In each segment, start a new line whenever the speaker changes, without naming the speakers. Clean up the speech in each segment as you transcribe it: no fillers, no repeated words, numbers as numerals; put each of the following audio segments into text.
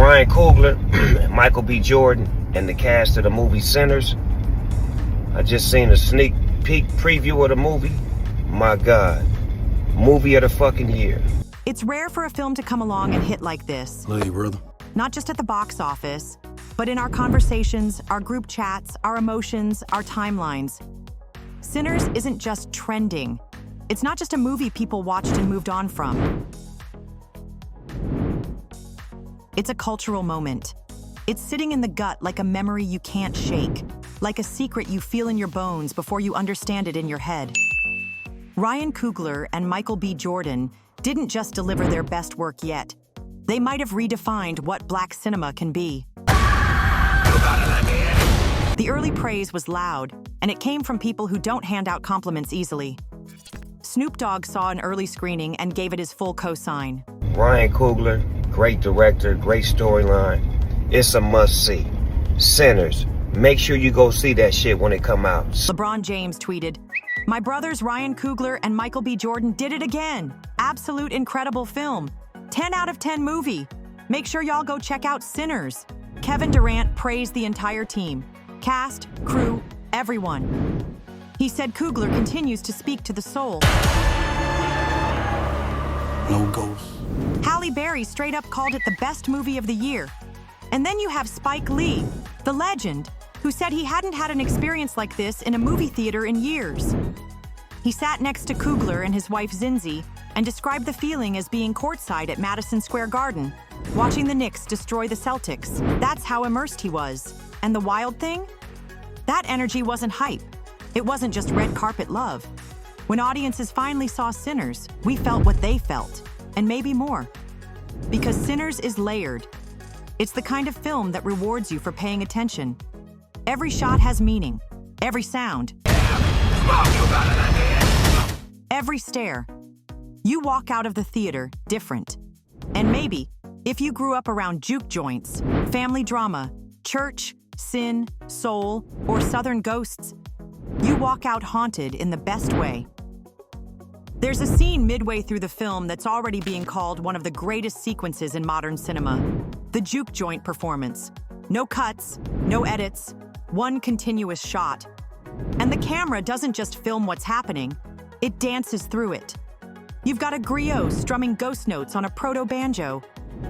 Ryan Coogler, Michael B. Jordan, and the cast of the movie Sinners. I just seen a sneak peek preview of the movie. My God. Movie of the fucking year.
It's rare for a film to come along and hit like this.
Love you, brother.
Not just at the box office, but in our conversations, our group chats, our emotions, our timelines. Sinners isn't just trending. It's not just a movie people watched and moved on from. It's a cultural moment. It's sitting in the gut like a memory you can't shake, like a secret you feel in your bones before you understand it in your head. Ryan Coogler and Michael B. Jordan didn't just deliver their best work yet. They might have redefined what black cinema can be. The early praise was loud, and it came from people who don't hand out compliments easily. Snoop Dogg saw an early screening and gave it his full cosign.
Ryan Coogler, great director, great storyline. It's a must-see. Sinners, make sure you go see that shit when it come out.
LeBron James tweeted, "My brothers Ryan Coogler and Michael B. Jordan did it again. Absolute incredible film. 10 out of 10 movie. Make sure y'all go check out Sinners." Kevin Durant praised the entire team. Cast, crew, everyone. He said Coogler continues to speak to the soul.
No ghosts.
Halle Berry straight up called it the best movie of the year. And then you have Spike Lee, the legend, who said he hadn't had an experience like this in a movie theater in years. He sat next to Coogler and his wife Zinzi and described the feeling as being courtside at Madison Square Garden, watching the Knicks destroy the Celtics. That's how immersed he was. And the wild thing? That energy wasn't hype. It wasn't just red carpet love. When audiences finally saw Sinners, we felt what they felt, and maybe more. Because Sinners is layered. It's the kind of film that rewards you for paying attention. Every shot has meaning. Every sound. Every stare. You walk out of the theater different. And maybe, if you grew up around juke joints, family drama, church, sin, soul, or southern ghosts, you walk out haunted in the best way. There's a scene midway through the film that's already being called one of the greatest sequences in modern cinema. The juke joint performance. No cuts, no edits, one continuous shot. And the camera doesn't just film what's happening, it dances through it. You've got a griot strumming ghost notes on a proto-banjo,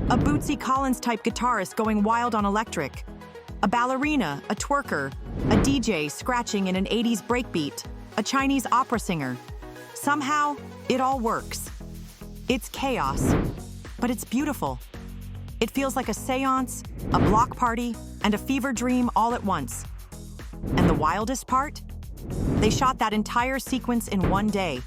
a Bootsy Collins-type guitarist going wild on electric, a ballerina, a twerker, a DJ scratching in an 80s breakbeat, a Chinese opera singer. Somehow, it all works. It's chaos, but it's beautiful. It feels like a seance, a block party, and a fever dream all at once. And the wildest part? They shot that entire sequence in one day.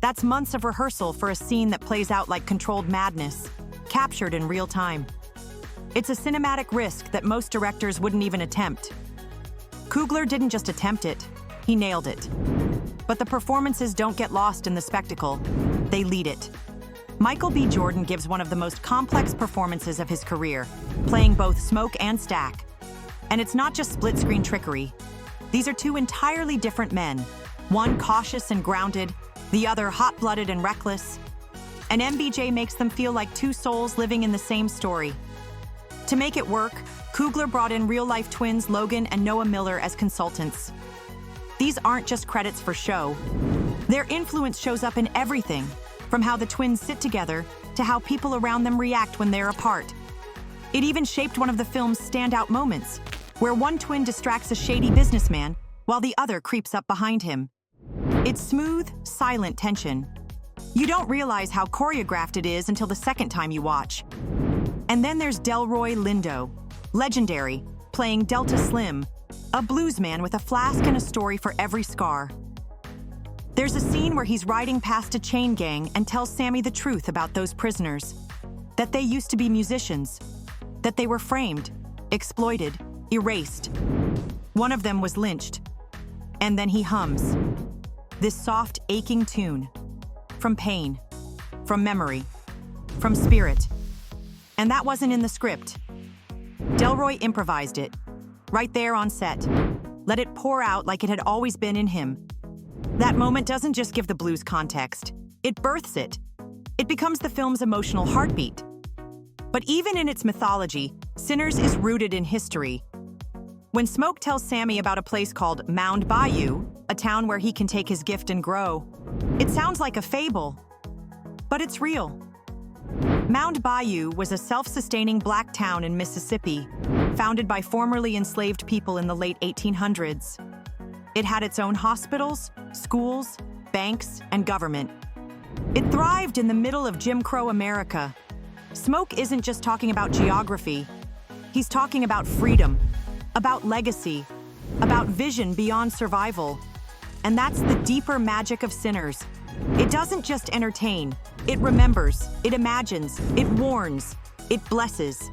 That's months of rehearsal for a scene that plays out like controlled madness, captured in real time. It's a cinematic risk that most directors wouldn't even attempt. Coogler didn't just attempt it, he nailed it. But the performances don't get lost in the spectacle, they lead it. Michael B. Jordan gives one of the most complex performances of his career, playing both Smoke and Stack. And it's not just split-screen trickery. These are two entirely different men, one cautious and grounded, the other hot-blooded and reckless. And MBJ makes them feel like two souls living in the same story. To make it work, Coogler brought in real-life twins Logan and Noah Miller as consultants. These aren't just credits for show. Their influence shows up in everything, from how the twins sit together to how people around them react when they're apart. It even shaped one of the film's standout moments, where one twin distracts a shady businessman while the other creeps up behind him. It's smooth, silent tension. You don't realize how choreographed it is until the second time you watch. And then there's Delroy Lindo, legendary, playing Delta Slim, a bluesman with a flask and a story for every scar. There's a scene where he's riding past a chain gang and tells Sammy the truth about those prisoners. That they used to be musicians. That they were framed, exploited, erased. One of them was lynched. And then he hums. This soft, aching tune. From pain. From memory. From spirit. And that wasn't in the script. Delroy improvised it. Right there on set. Let it pour out like it had always been in him. That moment doesn't just give the blues context. It births it. It becomes the film's emotional heartbeat. But even in its mythology, Sinners is rooted in history. When Smoke tells Sammy about a place called Mound Bayou, a town where he can take his gift and grow, it sounds like a fable, but it's real. Mound Bayou was a self-sustaining black town in Mississippi, founded by formerly enslaved people in the late 1800s. It had its own hospitals, schools, banks, and government. It thrived in the middle of Jim Crow America. Smoke isn't just talking about geography. He's talking about freedom, about legacy, about vision beyond survival. And that's the deeper magic of Sinners. It doesn't just entertain. It remembers, it imagines, it warns, it blesses.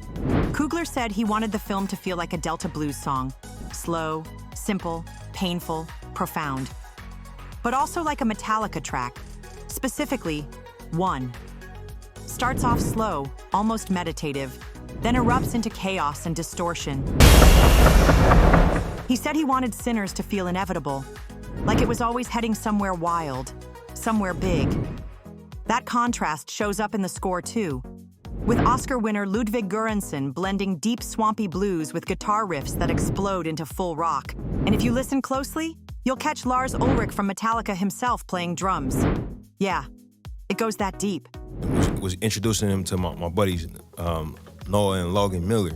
Coogler said he wanted the film to feel like a Delta blues song. Slow, simple, painful, profound. But also like a Metallica track. Specifically, One. Starts off slow, almost meditative, then erupts into chaos and distortion. He said he wanted Sinners to feel inevitable, like it was always heading somewhere wild, somewhere big. That contrast shows up in the score too, with Oscar winner Ludwig Göransson blending deep swampy blues with guitar riffs that explode into full rock. And if you listen closely, you'll catch Lars Ulrich from Metallica himself playing drums. Yeah, it goes that deep.
Was introducing him to my buddies, Noah and Logan Miller,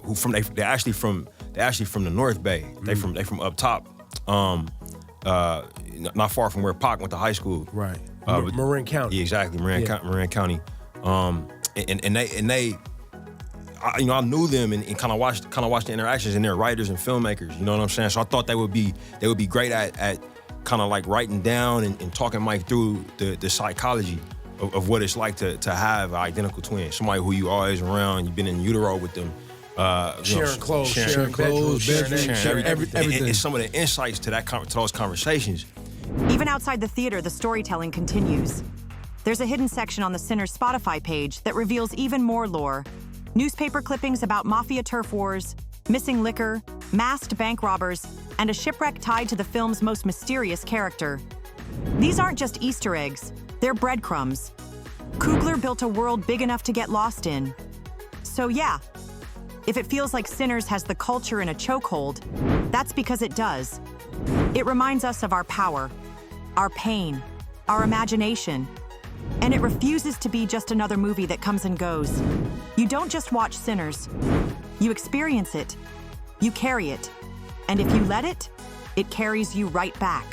who they're actually from the North Bay. They from up top, not far from where Pac went to high school.
Right. Marin County.
Yeah, exactly, Marin County. And they, I knew them and kind of watched the interactions, and they're writers and filmmakers. You know what I'm saying? So I thought they would be great at kind of like writing down and talking Mike through the psychology of what it's like to have an identical twin, somebody who you always around, you've been in utero with them.
Sharing clothes, sharing bedrooms, sharing everything.
And some of the insights to those conversations.
Even outside the theater, the storytelling continues. There's a hidden section on the Sinners Spotify page that reveals even more lore. Newspaper clippings about mafia turf wars, missing liquor, masked bank robbers, and a shipwreck tied to the film's most mysterious character. These aren't just Easter eggs, they're breadcrumbs. Coogler built a world big enough to get lost in. So yeah, if it feels like Sinners has the culture in a chokehold, that's because it does. It reminds us of our power, our pain, our imagination, and it refuses to be just another movie that comes and goes. You don't just watch Sinners, you experience it, you carry it, and if you let it, it carries you right back.